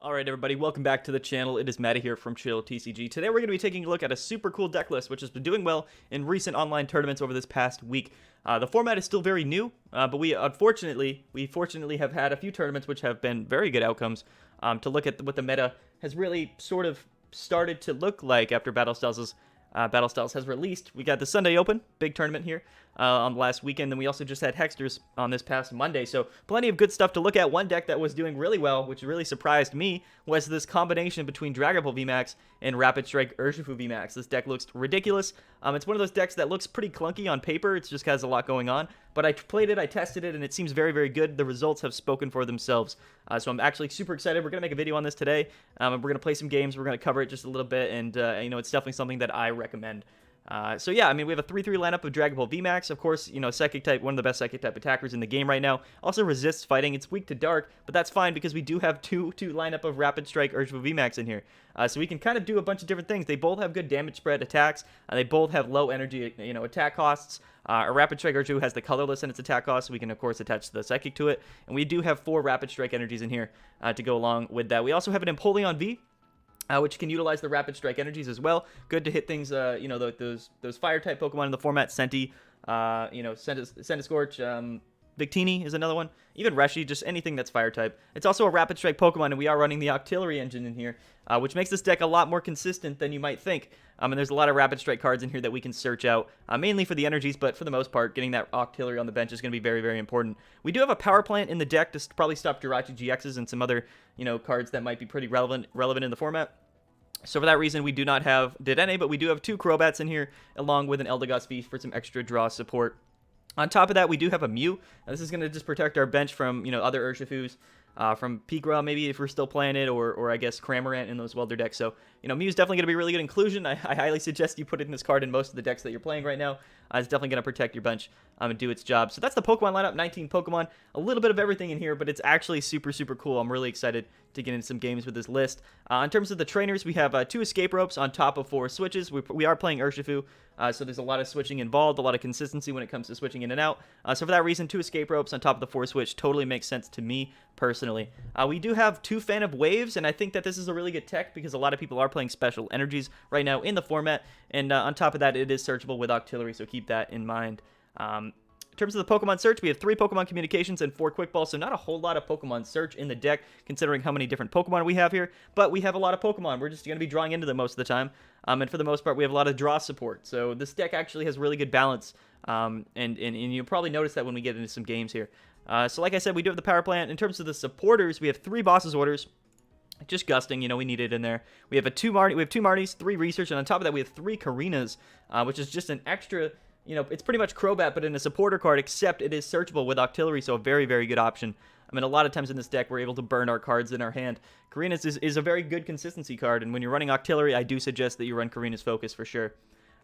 Alright everybody, welcome back to the channel. It is Matty here from Chill TCG. Today we're going to be taking a look at a super cool deck list which has been doing well in recent online tournaments over this past week. The format is still very new, but we fortunately have had a few tournaments which have been very good outcomes to look at what the meta has really sort of started to look like after Battle Styles has released. We got the Sunday Open, big tournament here on the last weekend. Then we also just had Hexters on this past Monday. So plenty of good stuff to look at. One deck that was doing really well, which really surprised me, was this combination between Dragapult VMAX and Rapid Strike Urshifu VMAX. This deck looks ridiculous. It's one of those decks that looks pretty clunky on paper. It just has a lot going on. But I played it, I tested it, and it seems very, very good. The results have spoken for themselves. So I'm actually super excited. We're going to make a video on this today. And we're going to play some games. We're going to cover it just a little bit. And, it's definitely something that I recommend. So yeah, I mean, we have a 3-3 lineup of Dragapult VMAX. Of course, Psychic type, one of the best Psychic type attackers in the game right now. Also resists fighting. It's weak to Dark, but that's fine because we do have two lineup of Rapid Strike Urshifu VMAX in here. So we can kind of do a bunch of different things. They both have good damage spread attacks. They both have low energy, attack costs. A Rapid Strike Urshifu has the colorless in its attack cost, so we can, of course, attach the Psychic to it. And we do have 4 Rapid Strike energies in here to go along with that. We also have an Empoleon V, which can utilize the Rapid Strike energies as well. Good to hit things, those Fire-type Pokemon in the format. Senti, Centiskorch, Victini is another one. Even Reshi, just anything that's Fire-type. It's also a Rapid Strike Pokemon, and we are running the Octillery engine in here, which makes this deck a lot more consistent than you might think. And there's a lot of Rapid Strike cards in here that we can search out, mainly for the energies, but for the most part, getting that Octillery on the bench is going to be very, very important. We do have a Power Plant in the deck to probably stop Jirachi GXs and some other, cards that might be pretty relevant in the format. So for that reason, we do not have Dedenne, but we do have 2 Crobats in here, along with an Eldegoss V for some extra draw support. On top of that, we do have a Mew. Now, this is going to just protect our bench from, other Urshifus, from Pigra maybe if we're still playing it, or I guess Cramorant in those Welder decks. So, Mew's definitely going to be a really good inclusion. I highly suggest you put in this card in most of the decks that you're playing right now. It's definitely going to protect your bench and do its job. So that's the Pokemon lineup, 19 Pokemon. A little bit of everything in here, but it's actually super, super cool. I'm really excited to get into some games with this list. In terms of the trainers, we have 2 escape ropes on top of 4 switches. We are playing Urshifu, so there's a lot of switching involved, a lot of consistency when it comes to switching in and out. So for that reason, 2 escape ropes on top of the 4 switch totally makes sense to me personally. We do have 2 Fan of Waves, and I think that this is a really good tech because a lot of people are playing special energies right now in the format. And on top of that, it is searchable with Octillery, so keep that in mind. In terms of the Pokemon search, we have 3 Pokemon communications and 4 quick balls, so not a whole lot of Pokemon search in the deck, considering how many different Pokemon we have here, but we have a lot of Pokemon. We're just going to be drawing into them most of the time, and for the most part, we have a lot of draw support, so this deck actually has really good balance, and you'll probably notice that when we get into some games here. So like I said, we do have the Power Plant. In terms of the supporters, we have 3 Boss's Orders, just gusting, we need it in there. We have 2 Marnies, 3 Research, and on top of that, we have 3 Karinas, which is just an extra... it's pretty much Crobat, but in a supporter card, except it is searchable with Octillery, so a very, very good option. I mean, a lot of times in this deck, we're able to burn our cards in our hand. Karina's is a very good consistency card, and when you're running Octillery, I do suggest that you run Karina's Focus for sure.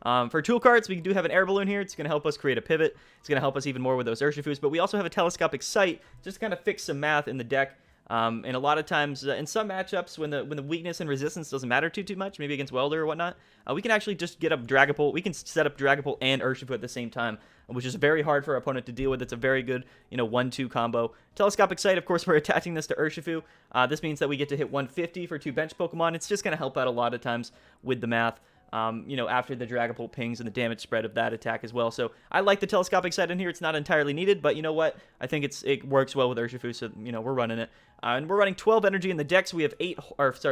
For tool cards, we do have an Air Balloon here. It's going to help us create a pivot. It's going to help us even more with those Urshifus, but we also have a Telescopic Sight, just to kind of fix some math in the deck. And a lot of times, in some matchups, when the weakness and resistance doesn't matter too much, maybe against Welder or whatnot, we can actually just get up Dragapult. We can set up Dragapult and Urshifu at the same time, which is very hard for our opponent to deal with. It's a very good, 1-2 combo. Telescopic Sight, of course, we're attaching this to Urshifu. This means that we get to hit 150 for 2 bench Pokemon. It's just going to help out a lot of times with the math. After the Dragapult pings and the damage spread of that attack as well. So I like the Telescopic Sight in here. It's not entirely needed, but you know what? I think it works well with Urshifu, so, we're running it. And we're running 12 energy in the deck, so we have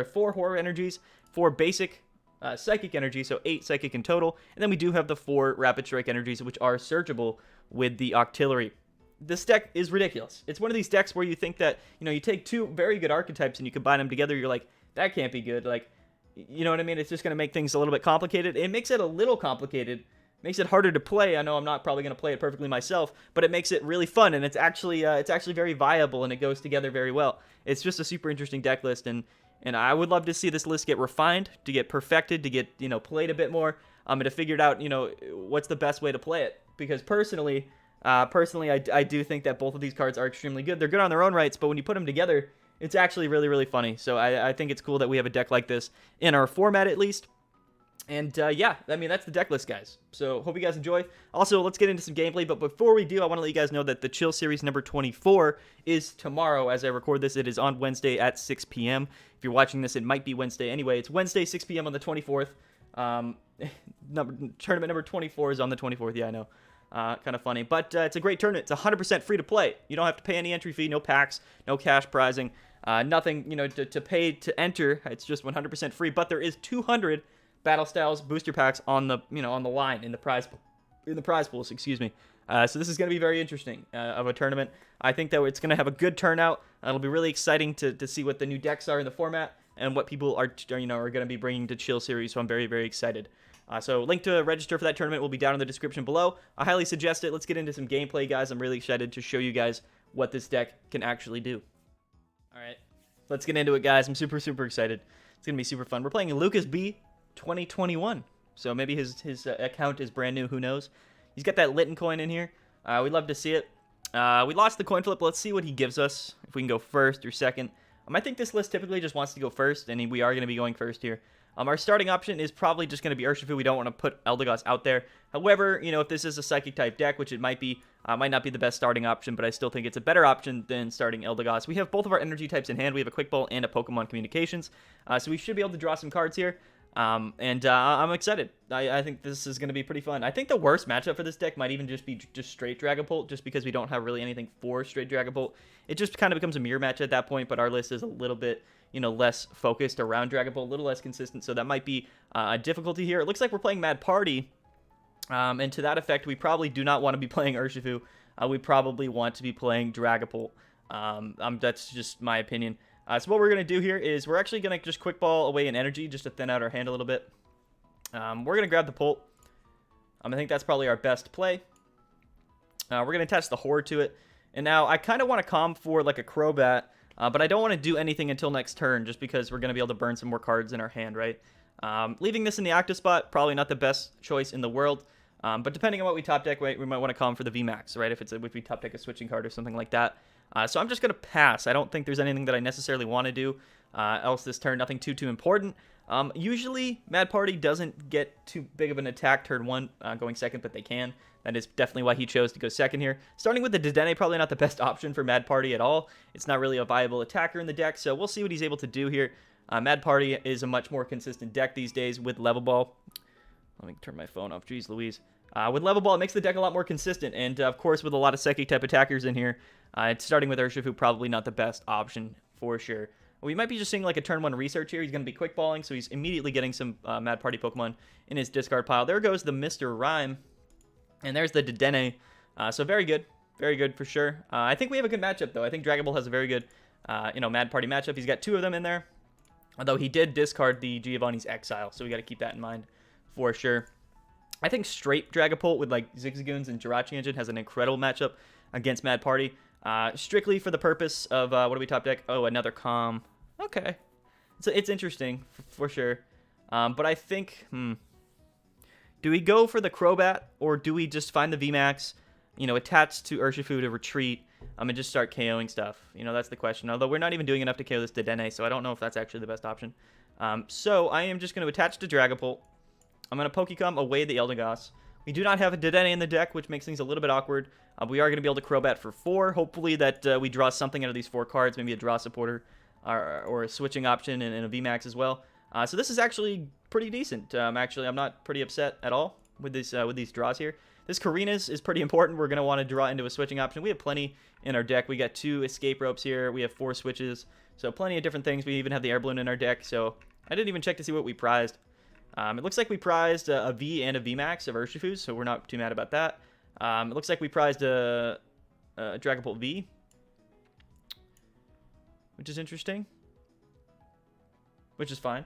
4 Horror energies, 4 basic Psychic energy, so 8 Psychic in total. And then we do have the 4 Rapid Strike energies, which are searchable with the Octillery. This deck is ridiculous. It's one of these decks where you think that, you take 2 very good archetypes and you combine them together, you're like, that can't be good. Like, you know what I mean? It's just going to make things a little bit complicated. It makes it a little complicated. Makes it harder to play. I know I'm not probably going to play it perfectly myself, but it makes it really fun, and it's actually very viable, and it goes together very well. It's just a super interesting deck list, and I would love to see this list get refined, to get perfected, to get, played a bit more, and to figure out, what's the best way to play it. Because personally, I do think that both of these cards are extremely good. They're good on their own rights, but when you put them together, it's actually really, really funny. So I think it's cool that we have a deck like this in our format, at least. And yeah, I mean, that's the deck list, guys. So hope you guys enjoy. Also, let's get into some gameplay. But before we do, I want to let you guys know that the Chill Series number 24 is tomorrow. As I record this, it is on Wednesday at 6 p.m. If you're watching this, it might be Wednesday. Anyway, it's Wednesday, 6 p.m. on the 24th. Tournament number 24 is on the 24th. Yeah, I know. Kind of funny. But it's a great tournament. It's 100% free to play. You don't have to pay any entry fee, no packs, no cash prizing, nothing, to pay to enter. It's just 100% free. But there is 200 Battle Styles booster packs on the on the line in the prize pools, excuse me. So this is going to be very interesting of a tournament. I think that it's going to have a good turnout. It'll be really exciting to see what the new decks are in the format and what people are going to be bringing to Chill Series. So I'm very, very excited. So link to register for that tournament will be down in the description below. I highly suggest it. Let's get into some gameplay, guys. I'm really excited to show you guys what this deck can actually do. All right, let's get into it, guys. I'm super, super excited. It's going to be super fun. We're playing Lucas B 2021. So maybe his account is brand new. Who knows? He's got that Litten coin in here. We'd love to see it. We lost the coin flip. Let's see what he gives us. If we can go first or second. I think this list typically just wants to go first, and we are going to be going first here. Our starting option is probably just going to be Urshifu. We don't want to put Eldegoss out there. However, if this is a Psychic type deck, which it might be, might not be the best starting option, but I still think it's a better option than starting Eldegoss. We have both of our energy types in hand. We have a Quick Ball and a Pokemon Communications, so we should be able to draw some cards here. I'm excited. I think this is going to be pretty fun. I think the worst matchup for this deck might even just be straight Dragapult, just because we don't have really anything for straight Dragapult. It just kind of becomes a mirror match at that point, but our list is a little bit, less focused around Dragapult, a little less consistent, so that might be a difficulty here. It looks like we're playing Mad Party, and to that effect, we probably do not want to be playing Urshifu. We probably want to be playing Dragapult. That's just my opinion. So what we're going to do here is we're actually going to just Quick Ball away in energy just to thin out our hand a little bit. We're going to grab the Pult. I think that's probably our best play. We're going to attach the Horde to it. And now I kind of want to calm for like a Crobat, but I don't want to do anything until next turn just because we're going to be able to burn some more cards in our hand, right? Leaving this in the active spot, probably not the best choice in the world. But depending on what we top deck, right, we might want to calm for the VMAX, right? If we top deck a switching card or something like that. So I'm just going to pass. I don't think there's anything that I necessarily want to do else this turn. Nothing too important. Usually, Mad Party doesn't get too big of an attack turn one going second, but they can. That is definitely why he chose to go second here. Starting with the Dedenne, probably not the best option for Mad Party at all. It's not really a viable attacker in the deck, so we'll see what he's able to do here. Mad Party is a much more consistent deck these days with Level Ball. Let me turn my phone off. Jeez Louise. With Level Ball, it makes the deck a lot more consistent, and of course, with a lot of Psychic-type attackers in here, starting with Urshifu, probably not the best option for sure. We might be just seeing like a turn one research here. He's going to be Quick Balling, so he's immediately getting some Mad Party Pokemon in his discard pile. There goes the Mr. Rhyme, and there's the Dedenne. So very good for sure. I think we have a good matchup, though. I think Dragapult has a very good, Mad Party matchup. He's got two of them in there, although he did discard the Giovanni's Exile, so we got to keep that in mind for sure. I think straight Dragapult with like Zigzagoons and Jirachi Engine has an incredible matchup against Mad Party. Strictly for the purpose of, what do we top deck? Oh, another Calm. Okay. It's interesting, for sure. But I think, do we go for the Crobat, or do we just find the VMAX, attached to Urshifu to retreat, and just start KOing stuff? That's the question. Although we're not even doing enough to KO this Dedenne, so I don't know if that's actually the best option. So I am just going to attach to Dragapult. I'm going to Pokecom away the Eldegoss. We do not have a Dedenne in the deck, which makes things a little bit awkward. We are going to be able to Crobat for 4. Hopefully that we draw something out of these 4 cards, maybe a draw supporter or a switching option and a VMAX as well. So this is actually pretty decent. Actually, I'm not pretty upset at all with these draws here. This Karina's is pretty important. We're going to want to draw into a switching option. We have plenty in our deck. We got 2 escape ropes here. We have 4 switches. So plenty of different things. We even have the Air Balloon in our deck. So I didn't even check to see what we prized. It looks like we prized a V and a VMAX of Urshifu, so we're not too mad about that. It looks like we prized a Dragapult V, which is interesting, which is fine.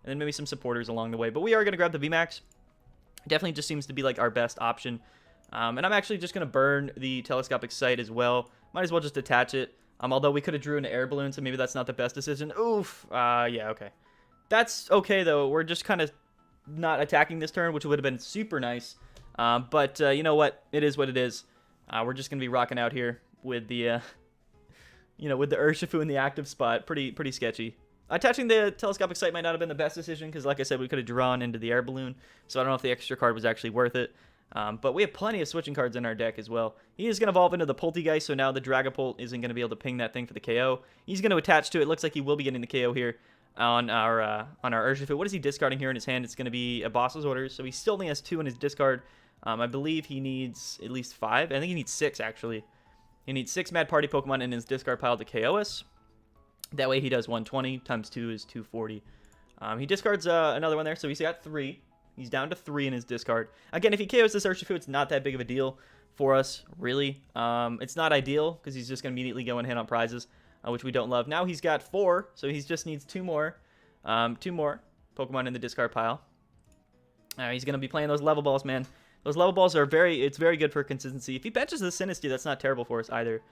And then maybe some supporters along the way. But we are going to grab the VMAX. Definitely just seems to be like our best option. And I'm actually just going to burn the Telescopic Sight as well. Might as well just attach it. Although we could have drew an Air Balloon, so maybe that's not the best decision. Oof. Yeah, okay. That's okay, though. We're just kind of not attacking this turn, which would have been super nice. But you know what? It is what it is. We're just going to be rocking out here with the, with the Urshifu in the active spot. Pretty sketchy. Attaching the Telescopic Sight might not have been the best decision because, like I said, we could have drawn into the Air Balloon. So I don't know if the extra card was actually worth it. But we have plenty of switching cards in our deck as well. He is going to evolve into the Poltegeist, so now the Dragapult isn't going to be able to ping that thing for the KO. He's going to attach to it. Looks like he will be getting the KO here on our Urshifu. What is he discarding here in his hand? It's going to be a Boss's Orders, so he still only has 2 in his discard. I believe he needs at least 5. I think he needs 6, actually. He needs 6 Mad Party Pokemon in his discard pile to KO us. That way he does 120 times 2 is 240. He discards another one there, so he's got 3. He's down to 3 in his discard. Again, if he KOs this Urshifu, it's not that big of a deal for us, really. It's not ideal, because he's just going to immediately go and hit on prizes, which we don't love. Now he's got 4, so he just needs 2 more. 2 more Pokemon in the discard pile. He's going to be playing those level balls, man. Those level balls are it's very good for consistency. If he benches the Sinistea, that's not terrible for us either,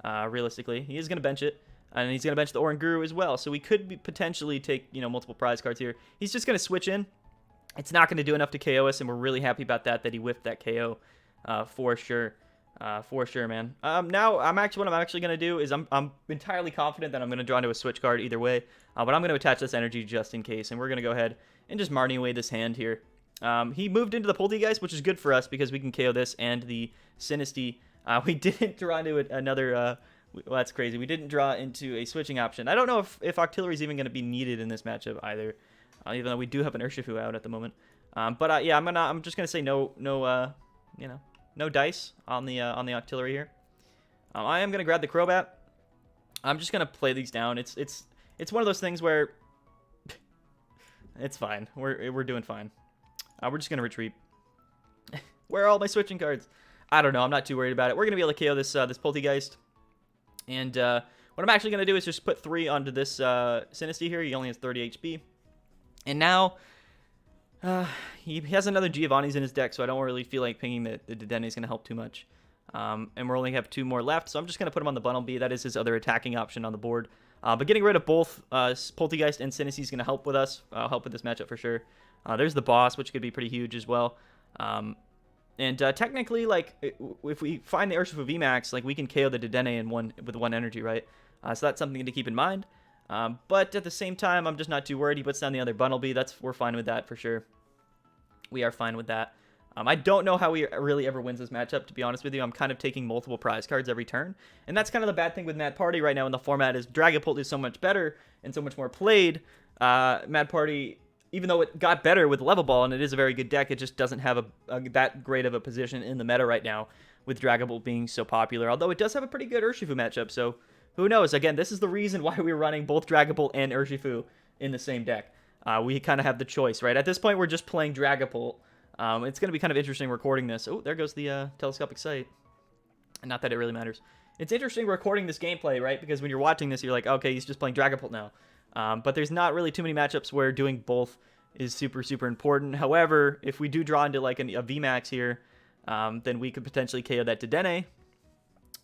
realistically. He is going to bench it. And he's going to bench the Oranguru as well. So we could potentially take, multiple prize cards here. He's just going to switch in. It's not going to do enough to KO us, and we're really happy about that he whiffed that KO for sure. For sure, man. Now, what I'm actually going to do is I'm entirely confident that I'm going to draw into a switch card either way. But I'm going to attach this energy just in case, and we're going to go ahead and just Marnie away this hand here. He moved into the Poltegeist, which is good for us because we can KO this and the Sinistea. We didn't draw into another... well, that's crazy. We didn't draw into a switching option. I don't know if Octillery is even going to be needed in this matchup either, even though we do have an Urshifu out at the moment. But yeah, I'm just gonna say no dice on the Octillery here. I am gonna grab the Crobat. I'm just gonna play these down. It's one of those things where it's fine. We're doing fine. We're just gonna retreat. Where are all my switching cards? I don't know. I'm not too worried about it. We're gonna be able to KO this Poltegeist. And what I'm actually going to do is just put 3 onto this Sinistea here. He only has 30 HP. And now he has another Giovanni's in his deck, so I don't really feel like pinging the Dedenne is going to help too much. And we only have 2 more left, so I'm just going to put him on the Bundle B. That is his other attacking option on the board. But getting rid of both Poltegeist and Sinistea is going to help with us, help with this matchup for sure. There's the boss, which could be pretty huge as well. And technically, like, if we find the Urshifu VMAX, like, we can KO the Dedenne with one energy, right? So that's something to keep in mind. But at the same time, I'm just not too worried. He puts down the other Bundle B. We're fine with that for sure. We are fine with that. I don't know how he really ever wins this matchup, to be honest with you. I'm kind of taking multiple prize cards every turn. And that's kind of the bad thing with Mad Party right now in the format is Dragapult is so much better and so much more played. Mad Party... Even though it got better with Level Ball, and it is a very good deck, it just doesn't have that great of a position in the meta right now, with Dragapult being so popular. Although it does have a pretty good Urshifu matchup, so who knows? Again, this is the reason why we're running both Dragapult and Urshifu in the same deck. We kind of have the choice, right? At this point, we're just playing Dragapult. It's going to be kind of interesting recording this. Oh, there goes the Telescopic Sight. Not that it really matters. It's interesting recording this gameplay, right? Because when you're watching this, you're like, okay, he's just playing Dragapult now. But there's not really too many matchups where doing both is super, super important. However, if we do draw into like a VMAX here, then we could potentially KO that Dedenne.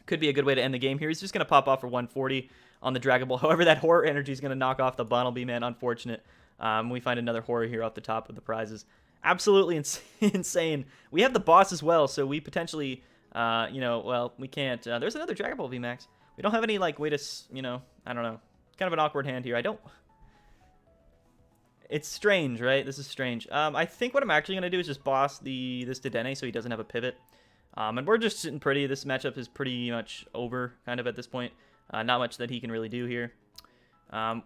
Could be a good way to end the game here. He's just going to pop off for 140 on the Dragapult. However, that Horror Energy is going to knock off the Bundle B, man. Unfortunate. We find another Horror here off the top of the prizes. Absolutely insane. We have the boss as well, so we potentially, well, we can't. There's another Dragapult VMAX. We don't have any, like, way to, I don't know. Kind of an awkward hand here. It's strange, right? This is strange. I think what I'm actually going to do is just boss this Dedenne so he doesn't have a pivot. And we're just sitting pretty. This matchup is pretty much over, kind of, at this point. Not much that he can really do here.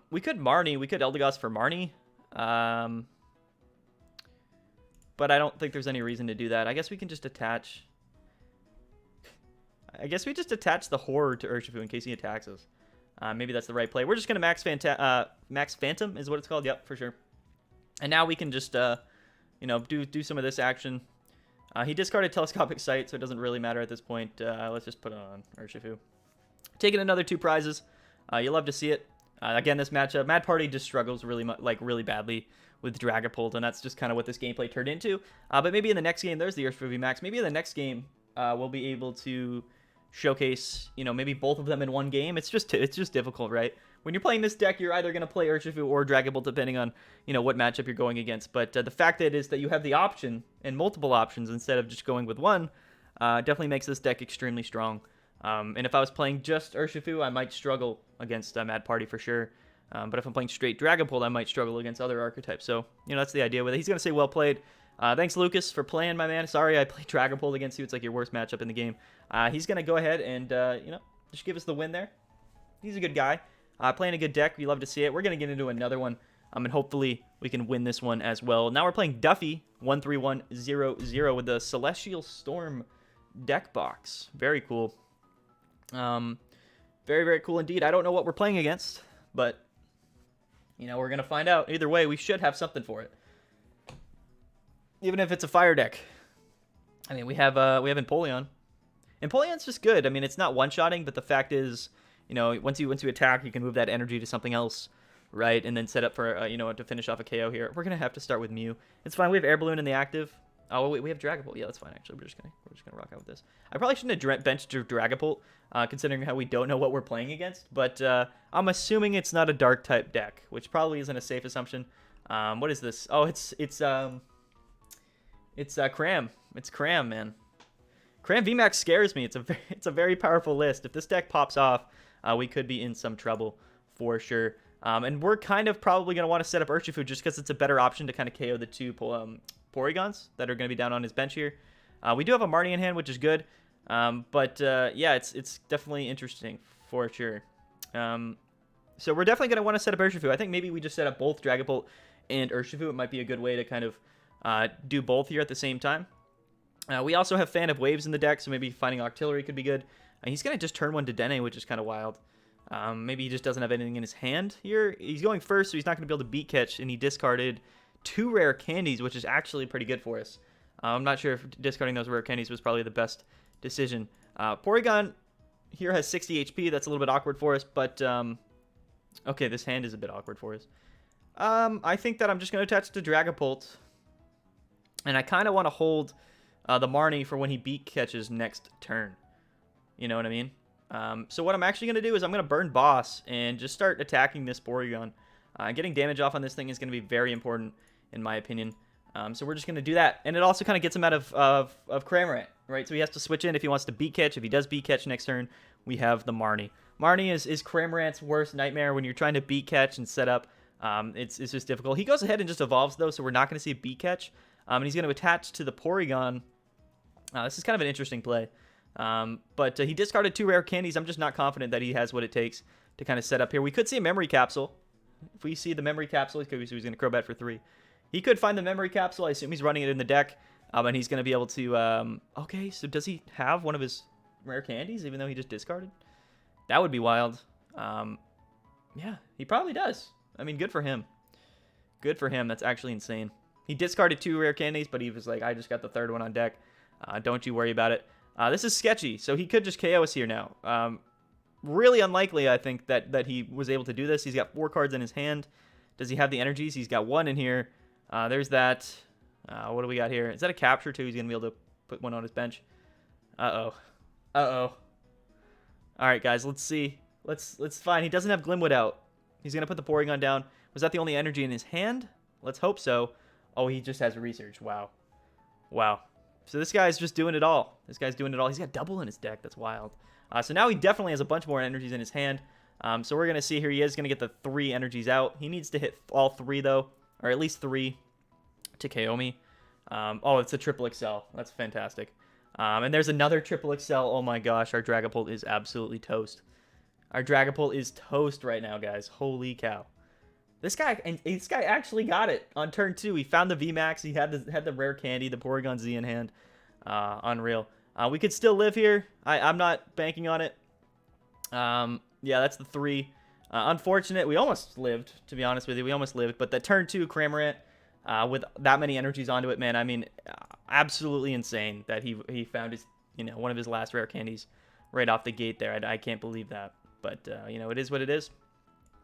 We could Marnie. We could Eldegoss for Marnie. But I don't think there's any reason to do that. I guess we can just attach... I guess we just attach the Horror to Urshifu in case he attacks us. Maybe that's the right play. We're just going to Max Phantom is what it's called. Yep, for sure. And now we can just, do some of this action. He discarded Telescopic Sight, so it doesn't really matter at this point. Let's just put it on Urshifu. Taking another 2 prizes. You love to see it. Again, this matchup, Mad Party just struggles really badly with Dragapult, and that's just kind of what this gameplay turned into. But maybe in the next game, there's the Urshifu VMAX. Maybe in the next game, we'll be able to showcase, maybe both of them in one game. It's just difficult, right? When you're playing this deck, you're either going to play Urshifu or Dragapult, depending on, what matchup you're going against. But the fact that is that you have the option and multiple options instead of just going with one, definitely makes this deck extremely strong. And if I was playing just Urshifu, I might struggle against Mad Party for sure. But if I'm playing straight Dragapult, I might struggle against other archetypes. So, that's the idea with it. He's going to say well played. Thanks, Lucas, for playing, my man. Sorry I played Dragapult against you. It's like your worst matchup in the game. He's going to go ahead and, just give us the win there. He's a good guy. Playing a good deck. We love to see it. We're going to get into another one. And hopefully we can win this one as well. Now we're playing Duffy 13100 with the Celestial Storm deck box. Very cool. Very, very cool indeed. I don't know what we're playing against, but, we're going to find out. Either way, we should have something for it. Even if it's a fire deck. I mean, we have Empoleon. Empoleon's just good. I mean, it's not one-shotting, but the fact is, once you attack, you can move that energy to something else, right? And then set up for, to finish off a KO here. We're going to have to start with Mew. It's fine. We have Air Balloon in the active. Oh, wait, we have Dragapult. Yeah, that's fine, actually. We're just gonna rock out with this. I probably shouldn't have benched Dragapult, considering how we don't know what we're playing against. But I'm assuming it's not a Dark-type deck, which probably isn't a safe assumption. What is this? Oh, it's Cram. It's Cram, man. Cram VMAX scares me. It's a very powerful list. If this deck pops off, we could be in some trouble for sure. And we're kind of probably going to want to set up Urshifu just because it's a better option to kind of KO the two Porygons that are going to be down on his bench here. We do have a Marnie in hand, which is good. But yeah, it's definitely interesting for sure. So we're definitely going to want to set up Urshifu. I think maybe we just set up both Dragapult and Urshifu. It might be a good way to kind of do both here at the same time. We also have Fan of Waves in the deck, so maybe finding Octillery could be good. He's going to just turn one to Dene, which is kind of wild. Maybe he just doesn't have anything in his hand here. He's going first, so he's not going to be able to beat catch, and he discarded 2 rare candies, which is actually pretty good for us. I'm not sure if discarding those rare candies was probably the best decision. Porygon here has 60 HP. That's a little bit awkward for us, but okay, this hand is a bit awkward for us. I think that I'm just going to attach to Dragapult, and I kind of want to hold the Marnie for when he beat catches next turn. You know what I mean? So what I'm actually going to do is I'm going to burn Boss and just start attacking this Porygon. Getting damage off on this thing is going to be very important, in my opinion. So we're just going to do that. And it also kind of gets him out of Cramorant, right? So he has to switch in if he wants to beat catch. If he does beat catch next turn, we have the Marnie. Marnie is Cramorant's worst nightmare when you're trying to beat catch and set up. It's just difficult. He goes ahead and just evolves, though, so we're not going to see a beat catch. And he's going to attach to the Porygon. This is kind of an interesting play. But he discarded 2 rare candies. I'm just not confident that he has what it takes to kind of set up here. We could see a memory capsule. If we see the memory capsule, he's going to Crobat for 3. He could find the memory capsule. I assume he's running it in the deck. And he's going to be able to... okay, so does he have one of his rare candies, even though he just discarded? That would be wild. Yeah, he probably does. I mean, good for him. Good for him. That's actually insane. He discarded 2 rare candies, but he was like, I just got the 3rd one on deck. Don't you worry about it. This is sketchy, so he could just KO us here now. Really unlikely, I think, that he was able to do this. He's got 4 cards in his hand. Does he have the energies? He's got 1 in here. There's that. What do we got here? Is that a capture, too? He's going to be able to put 1 on his bench. Uh-oh. Uh-oh. All right, guys, let's see. Let's find. He doesn't have Glimwood out. He's going to put the Porygon down. Was that the only energy in his hand? Let's hope so. Oh, he just has research. Wow. Wow. So this guy's just doing it all. This guy's doing it all. He's got double in his deck. That's wild. So now he definitely has a bunch more energies in his hand. So we're going to see here. He is going to get the 3 energies out. He needs to hit all 3, though. Or at least 3 to KO me. Oh, it's a triple XL. That's fantastic. And there's another triple XL. Oh my gosh. Our Dragapult is absolutely toast. Our Dragapult is toast right now, guys. Holy cow. This guy actually got it on turn 2. He found the VMAX. He had the rare candy, the Porygon Z in hand. Unreal. We could still live here. I'm not banking on it. Yeah, that's the 3. Unfortunate. We almost lived, to be honest with you. We almost lived. But the turn 2 Cramorant with that many energies onto it, man. I mean, absolutely insane that he found his, one of his last rare candies right off the gate there. I can't believe that. But, it is what it is.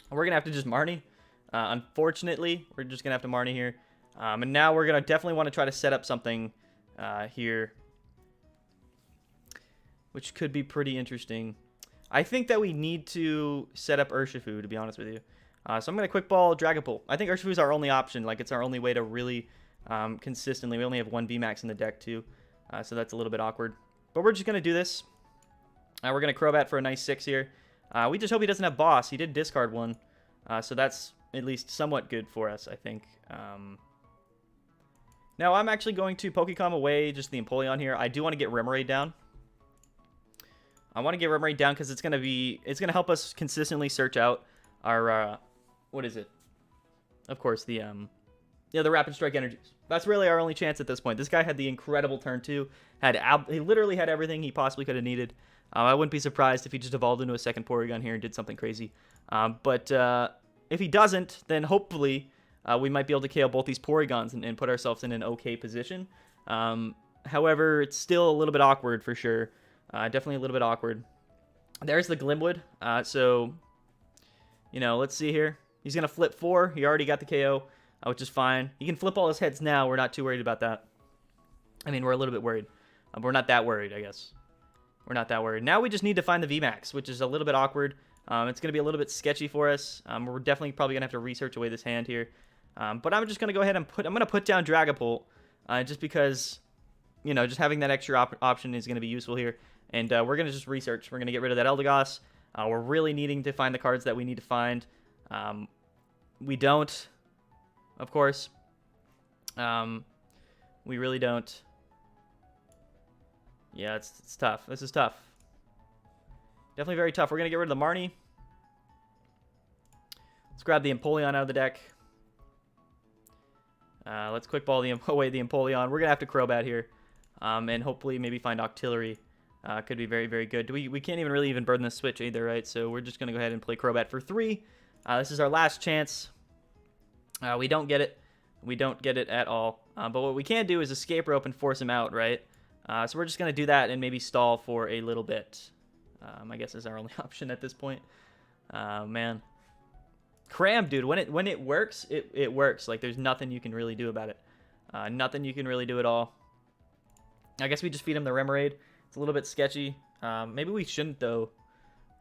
We're going to have to just Marnie. Unfortunately, we're just going to have to Marnie here. And now we're going to definitely want to try to set up something here, which could be pretty interesting. I think that we need to set up Urshifu, to be honest with you. So I'm going to quick ball Dragapult. I think Urshifu is our only option. Like, it's our only way to really consistently. We only have 1 VMAX in the deck, too. So that's a little bit awkward. But we're just going to do this. We're going to Crobat for a nice 6 here. We just hope he doesn't have Boss. He did discard 1. So that's at least somewhat good for us, I think. Now I'm actually going to Pokecom away just the Empoleon here. I do want to get Remoraid down. I want to get Remoraid down because it's gonna help us consistently search out our what is it? Of course, the Rapid Strike energies. That's really our only chance at this point. This guy had the incredible turn 2. He literally had everything he possibly could have needed. I wouldn't be surprised if he just evolved into a second Porygon here and did something crazy. But if he doesn't, then hopefully we might be able to KO both these Porygons and put ourselves in an okay position. However, it's still a little bit awkward for sure. Definitely a little bit awkward. There's the Glimwood. So, let's see here. He's going to flip 4. He already got the KO, which is fine. He can flip all his heads now. We're not too worried about that. I mean, we're a little bit worried. But we're not that worried, I guess. We're not that worried. Now we just need to find the VMAX, which is a little bit awkward. It's going to be a little bit sketchy for us. We're definitely probably going to have to research away this hand here. But I'm just going to go ahead and I'm going to put down Dragapult, just because, just having that extra option is going to be useful here. And we're going to just research. We're going to get rid of that Eldegoss. We're really needing to find the cards that we need to find. We don't, of course. We really don't. Yeah, it's tough. This is tough. Definitely very tough. We're going to get rid of the Marnie. Let's grab the Empoleon out of the deck. Let's quick ball away the Empoleon. We're going to have to Crobat here. And hopefully maybe find Octillery. Could be very, very good. We can't even burn the switch either, right? So we're just going to go ahead and play Crobat for 3. This is our last chance. We don't get it. We don't get it at all. But what we can do is escape rope and force him out, right? So we're just going to do that and maybe stall for a little bit. I guess is our only option at this point. Man. Cram, dude, when it works, it works. Like, there's nothing you can really do about it. Nothing you can really do at all. I guess we just feed him the Remoraid. It's a little bit sketchy. Maybe we shouldn't, though.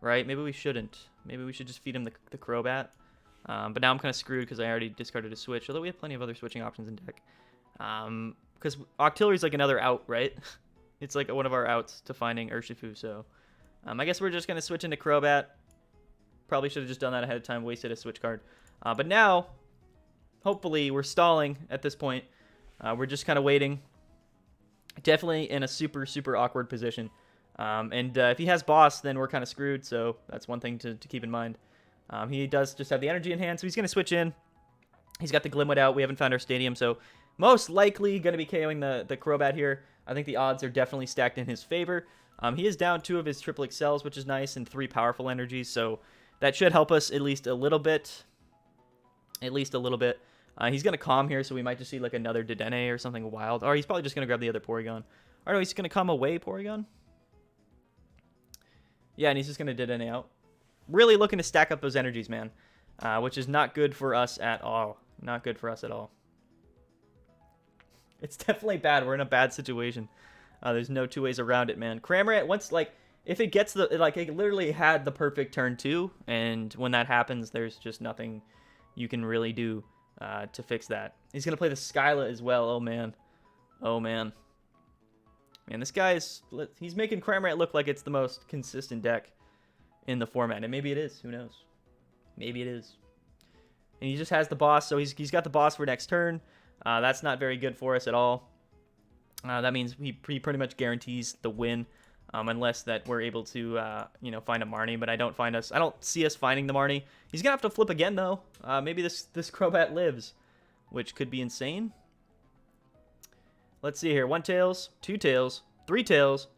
Right? Maybe we shouldn't. Maybe we should just feed him the Crobat. But now I'm kind of screwed because I already discarded a switch. Although we have plenty of other switching options in deck. Because Octillery's like another out, right? It's like one of our outs to finding Urshifu. So I guess we're just going to switch into Crobat. Probably should have just done that ahead of time. Wasted a switch card. But now, hopefully, we're stalling at this point. We're just kind of waiting. Definitely in a super, super awkward position. And if he has boss, then we're kind of screwed. So that's one thing to keep in mind. He does just have the energy in hand. So he's going to switch in. He's got the Glimwood out. We haven't found our stadium. So most likely going to be KOing the Crobat here. I think the odds are definitely stacked in his favor. He is down 2 of his triple excels, which is nice, and 3 powerful energies. So that should help us at least a little bit. At least a little bit. He's going to calm here, so we might just see like another Dedenne or something wild. Or he's probably just going to grab the other Porygon. Or no, he's going to calm away Porygon. Yeah, and he's just going to Dedenne out. Really looking to stack up those energies, man. Which is not good for us at all. Not good for us at all. It's definitely bad. We're in a bad situation. There's no 2 ways around it, man. Cramorant, once, like, if it gets it literally had the perfect turn 2, and when that happens, there's just nothing you can really do to fix that. He's going to play the Skyla as well. Oh, man. Oh, man. Man, this guy he's making Cramorant look like it's the most consistent deck in the format, and maybe it is. Who knows? Maybe it is. And he just has the boss, so he's got the boss for next turn. That's not very good for us at all. That means he pretty much guarantees the win, unless that we're able to find a Marnie. But I don't see us finding the Marnie. He's gonna have to flip again though. Maybe this Crobat lives, which could be insane. Let's see here: 1 tails, 2 tails, 3 tails,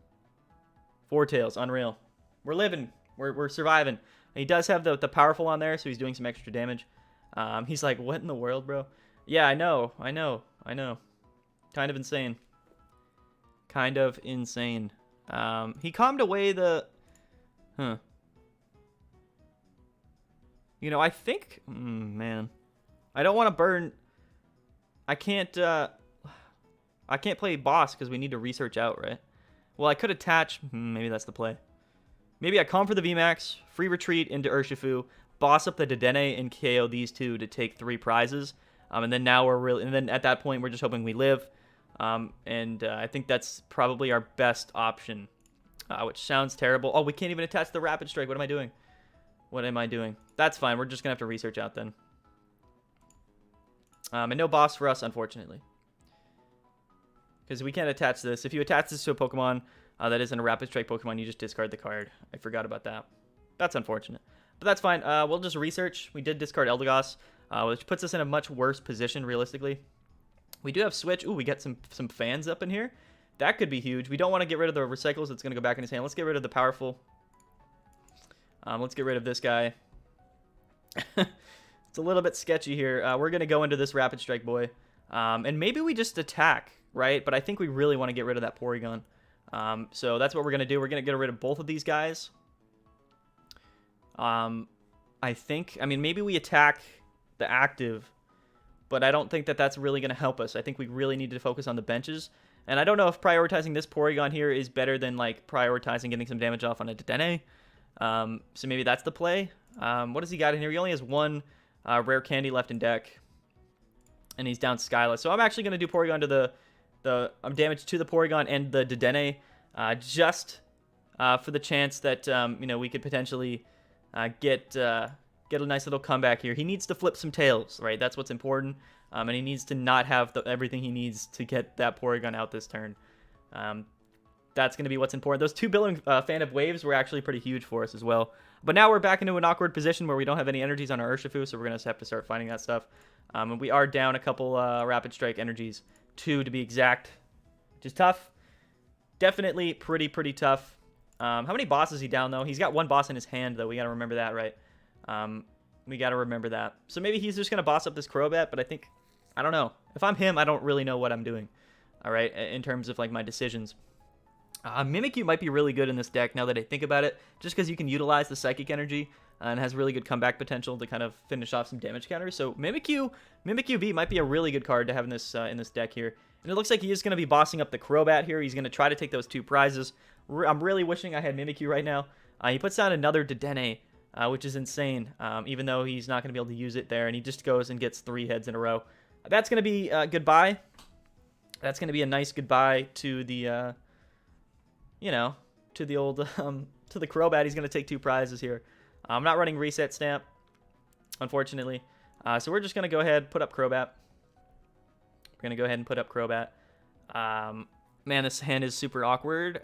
4 tails. Unreal. We're living. We're surviving. And he does have the powerful on there, so he's doing some extra damage. He's like, what in the world, bro? Yeah, I know. Kind of insane. Kind of insane. He calmed away the... I think... man. I don't want to burn... I can't play boss because we need to research out, right? Well, I could attach... maybe that's the play. Maybe I calm for the VMAX, free retreat into Urshifu, boss up the Dedenne, and KO these 2 to take 3 prizes. And then now and then at that point, we're just hoping we live. I think that's probably our best option, which sounds terrible. Oh, we can't even attach the Rapid Strike. What am I doing? What am I doing? That's fine. We're just going to have to research out then. And no boss for us, unfortunately. Because we can't attach this. If you attach this to a Pokemon that isn't a Rapid Strike Pokemon, you just discard the card. I forgot about that. That's unfortunate. But that's fine. We'll just research. We did discard Eldegoss, which puts us in a much worse position, realistically. We do have Switch. Ooh, we get some fans up in here. That could be huge. We don't want to get rid of the Recycles. It's going to go back in his hand. Let's get rid of the Powerful. Let's get rid of this guy. It's a little bit sketchy here. We're going to go into this Rapid Strike boy. And maybe we just attack, right? But I think we really want to get rid of that Porygon. So that's what we're going to do. We're going to get rid of both of these guys. I mean, maybe we attack the active, but I don't think that that's really going to help us. I think we really need to focus on the benches. And I don't know if prioritizing this Porygon here is better than, like, prioritizing getting some damage off on a Dedenne. So maybe that's the play. What does he got in here? He only has one rare candy left in deck. And he's down Skyla. So I'm actually going to do Porygon to the damage to the Porygon and the Dedenne. Just for the chance that, you know, we could potentially get a nice little comeback here. He needs to flip some tails, right? That's what's important. And he needs to not have everything he needs to get that Porygon out this turn. That's going to be what's important. Those 2 billion fan of waves were actually pretty huge for us as well. But now we're back into an awkward position where we don't have any energies on our Urshifu, so we're going to have to start finding that stuff. And we are down a couple Rapid Strike energies, 2 to be exact, which is tough. Definitely pretty tough. How many bosses is he down, though? He's got 1 boss in his hand, though. We got to remember that, right? We got to remember that. So maybe he's just going to boss up this Crobat, but I don't know. If I'm him, I don't really know what I'm doing, all right, in terms of, like, my decisions. Mimikyu might be really good in this deck now that I think about it, just because you can utilize the Psychic Energy and has really good comeback potential to kind of finish off some damage counters. So Mimikyu V might be a really good card to have in this deck here. And it looks like he is going to be bossing up the Crobat here. He's going to try to take those 2 prizes. I'm really wishing I had Mimikyu right now. He puts down another Dedenne, which is insane, even though he's not going to be able to use it there. And he just goes and gets 3 heads in a row. That's going to be goodbye. That's going to be a nice goodbye to the... you know, to the old, to the Crobat. He's going to take 2 prizes here. I'm not running Reset Stamp, unfortunately. So we're just going to go ahead, put up Crobat. We're going to go ahead and put up Crobat. Man, this hand is super awkward.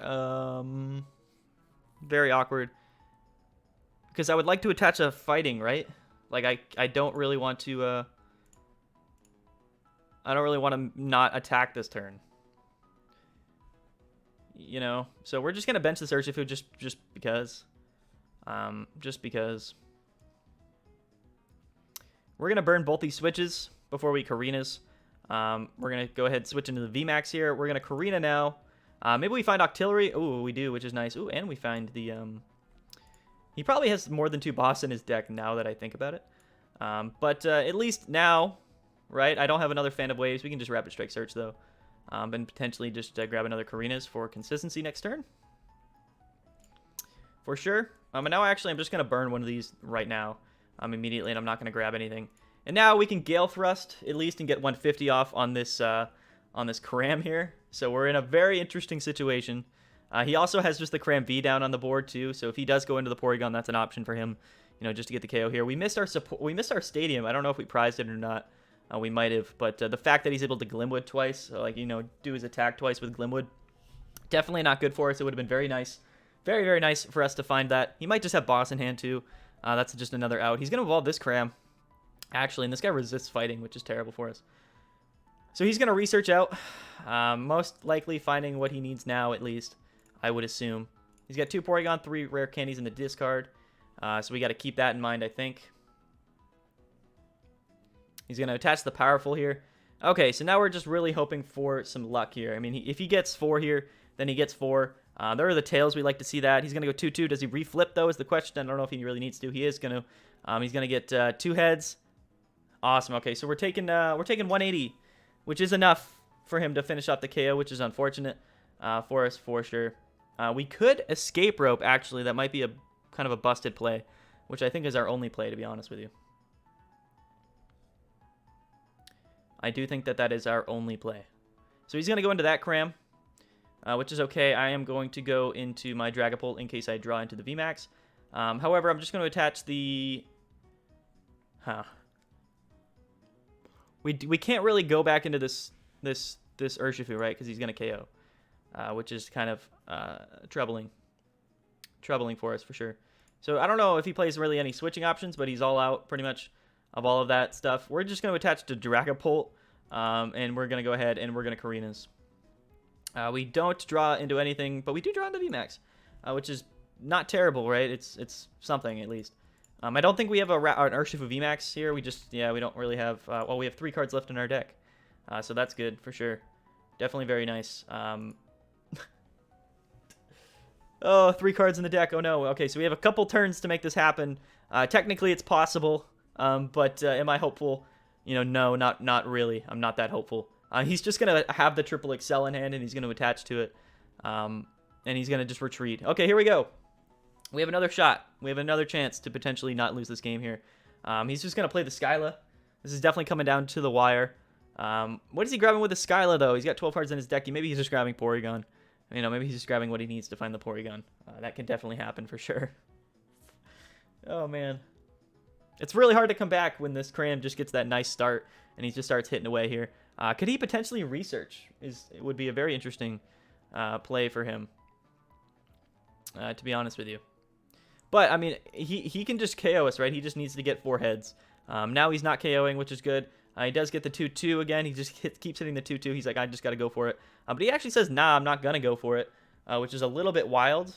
Very awkward. Because I would like to attach a Fighting, right? Like, I don't really want to, I don't really want to not attack this turn. You know, so we're just gonna bench this Urshifu just because. Just because. We're gonna burn both these switches before we Karinas. We're gonna go ahead and switch into the VMAX here. We're gonna Karina now. Maybe we find Octillery. Ooh, we do, which is nice. Ooh, and we find the he probably has more than 2 boss in his deck now that I think about it. But at least now, right? I don't have another Fan of Waves. We can just Rapid Strike Search though. And potentially just grab another Karinas for consistency next turn. For sure. And now actually I'm just going to burn one of these right now immediately, and I'm not going to grab anything. And now we can Gale Thrust at least and get 150 off on this Cram here. So we're in a very interesting situation. He also has just the Cram V down on the board too, so if he does go into the Porygon, that's an option for him, you know, just to get the KO here. We missed our stadium. I don't know if we prized it or not. We might have, but the fact that he's able to Glimwood twice, like, you know, do his attack twice with Glimwood, definitely not good for us. It would have been very nice. Very nice for us to find that. He might just have Boss in hand, too. That's just another out. He's going to evolve this Cram, actually, and this guy resists fighting, which is terrible for us. So he's going to research out, most likely finding what he needs now, at least, I would assume. He's got 2 Porygon, 3 rare candies in the discard, so we got to keep that in mind, I think. He's going to attach the Powerful here. Okay, so now we're just really hoping for some luck here. I mean, if he gets 4 here, then he gets 4. There are the tails. We like to see that. He's going to go 2-2. Does he reflip, though, is the question. I don't know if he really needs to. He is going to. He's going to get 2 heads. Awesome. Okay, so we're taking 180, which is enough for him to finish off the KO, which is unfortunate for us, for sure. We could Escape Rope, actually. That might be a kind of a busted play, which I think is our only play, to be honest with you. I do think that is our only play. So he's going to go into that Cram, which is okay. I am going to go into my Dragapult in case I draw into the VMAX. However, I'm just going to attach the... We can't really go back into this Urshifu, right? Because he's going to KO, which is kind of troubling for us for sure. So I don't know if he plays really any switching options, but he's all out pretty much of all of that stuff. We're just going to attach to Dragapult, and we're going to go ahead and we're going to Karinas. We don't draw into anything, but we do draw into VMAX, which is not terrible, right? It's something at least. I don't think we have an Urshifu VMAX here. We don't really have... well, we have 3 cards left in our deck. So that's good, for sure. Definitely very nice. Oh, 3 cards in the deck. Oh, no. Okay, so we have a couple turns to make this happen. Technically, it's possible. But am I hopeful? No, not really. I'm not that hopeful. He's just going to have the triple Excel in hand, and he's going to attach to it. And he's going to just retreat. Okay, here we go. We have another shot. We have another chance to potentially not lose this game here. He's just going to play the Skyla. This is definitely coming down to the wire. What is he grabbing with the Skyla, though? He's got 12 cards in his deck. Maybe he's just grabbing Porygon. Maybe he's just grabbing what he needs to find the Porygon. That can definitely happen for sure. Oh, man. It's really hard to come back when this Cram just gets that nice start and he just starts hitting away here. Could he potentially research? It would be a very interesting play for him, to be honest with you. But, I mean, he can just KO us, right? He just needs to get 4 heads. Now he's not KOing, which is good. He does get the 2-2 again. He just keeps hitting the 2-2. He's like, I just got to go for it. But he actually says, nah, I'm not going to go for it, which is a little bit wild.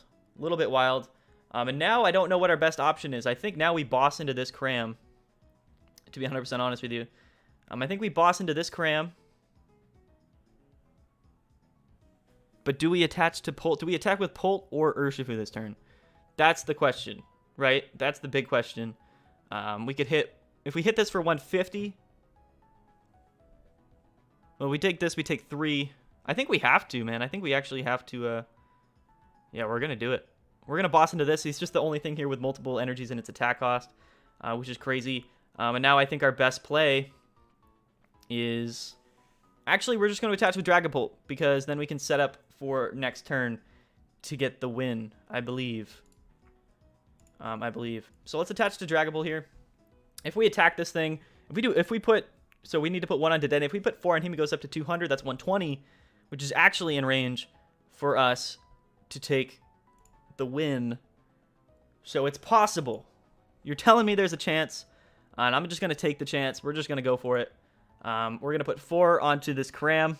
And now I don't know what our best option is. I think now we boss into this Cram, to be 100% honest with you. I think we boss into this Cram. But do we attach to Pult? Do we attack with Pult or Urshifu this turn? That's the question, right? That's the big question. We could hit... If we hit this for 150... Well, we take this, we take 3. I think we have to, man. I think we actually have to... Yeah, we're going to do it. We're going to boss into this. He's just the only thing here with multiple energies in its attack cost, which is crazy. And now I think our best play is... Actually, we're just going to attach with Dragapult, because then we can set up for next turn to get the win, I believe. So let's attach to Dragapult here. If we attack this thing, if we put... So we need to put 1 on Dedenne. If we put 4 on him, he goes up to 200. That's 120, which is actually in range for us to take the win. So it's possible. You're telling me there's a chance, and I'm just going to take the chance. We're just going to go for it. We're going to put 4 onto this Cram.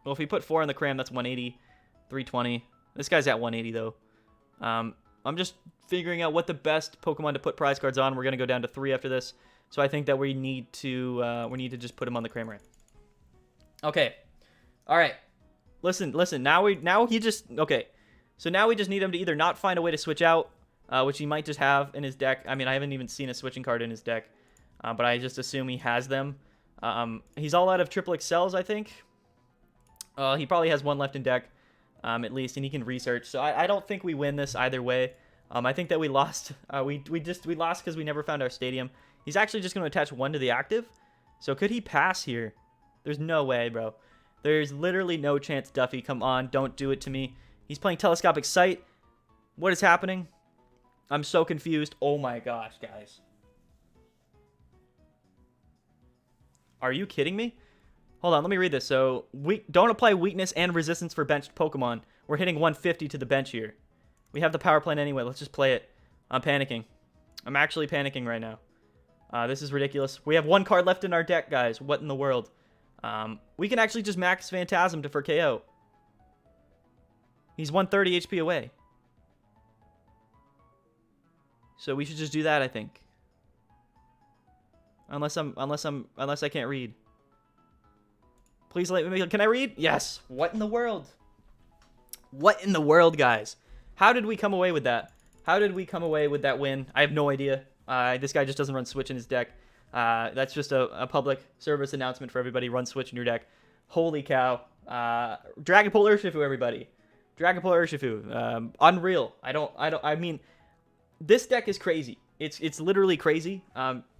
Well, if we put 4 on the Cram, that's 180, 320. This guy's at 180, though. I'm just figuring out what the best Pokemon to put prize cards on. We're going to go down to 3 after this. So I think that we need to just put him on the Cramorant. Okay. All right. Listen. Okay. So now we just need him to either not find a way to switch out, which he might just have in his deck. I mean, I haven't even seen a switching card in his deck, but I just assume he has them. He's all out of triple Excels, I think. He probably has 1 left in deck, at least, and he can research. So I don't think we win this either way. I think that we lost. We lost because we never found our stadium. He's actually just going to attach 1 to the active. So could he pass here? There's no way, bro. There's literally no chance, Duffy. Come on, don't do it to me. He's playing Telescopic Sight. What is happening? I'm so confused. Oh my gosh, guys. Are you kidding me? Hold on, let me read this. So, don't apply weakness and resistance for benched Pokemon. We're hitting 150 to the bench here. We have the power plant anyway. Let's just play it. I'm panicking. I'm actually panicking right now. This is ridiculous. We have 1 card left in our deck, guys. What in the world? We can actually just max Phantasm for KO. He's 130 HP away. So we should just do that, I think. Unless I can't read. Please let me. Can I read? Yes. What in the world? What in the world, guys? How did we come away with that? How did we come away with that win? I have no idea. This guy just doesn't run Switch in his deck. That's just a public service announcement for everybody. Run Switch in your deck. Holy cow. Dragapult Urshifu, everybody. Dragapult Urshifu. Unreal. I mean, this deck is crazy. It's literally crazy.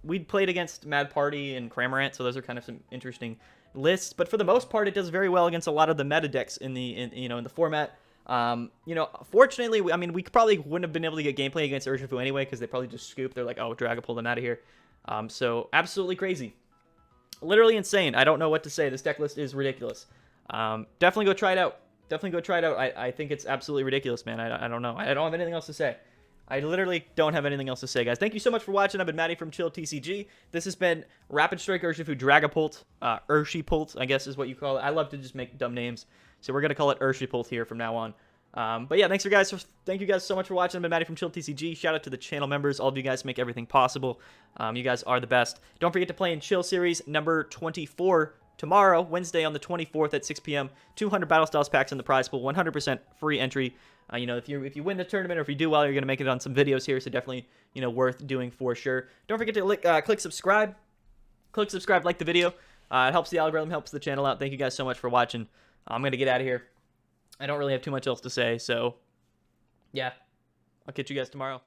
We played against Mad Party and Cramorant, so those are kind of some interesting lists. But for the most part, it does very well against a lot of the meta decks in the format. You know, fortunately, I mean, we probably wouldn't have been able to get gameplay against Urshifu anyway, because they probably just scooped. They're like, oh, Dragapult, I'm out of here. So absolutely crazy. Literally insane. I don't know what to say. This deck list is ridiculous. Definitely go try it out. Definitely go try it out. I think it's absolutely ridiculous, man. I don't know. I don't have anything else to say. I literally don't have anything else to say, guys. Thank you so much for watching. I've been Matty from Chill TCG. This has been Rapid Strike Urshifu Dragapult. Urshipult, I guess is what you call it. I love to just make dumb names, so we're going to call it Urshipult here from now on. But yeah, thank you guys so much for watching. I've been Matty from Chill TCG. Shout out to the channel members. All of you guys make everything possible. You guys are the best. Don't forget to play in Chill Series number 24 tomorrow, Wednesday on the 24th at 6 p.m. 200 Battle Styles packs in the prize pool, 100% free entry. You know, if you win the tournament or if you do well, you're going to make it on some videos here, so definitely, you know, worth doing for sure. Don't forget to click subscribe. Click subscribe, like the video. It helps the algorithm, helps the channel out. Thank you guys so much for watching. I'm going to get out of here. I don't really have too much else to say, so yeah. I'll catch you guys tomorrow.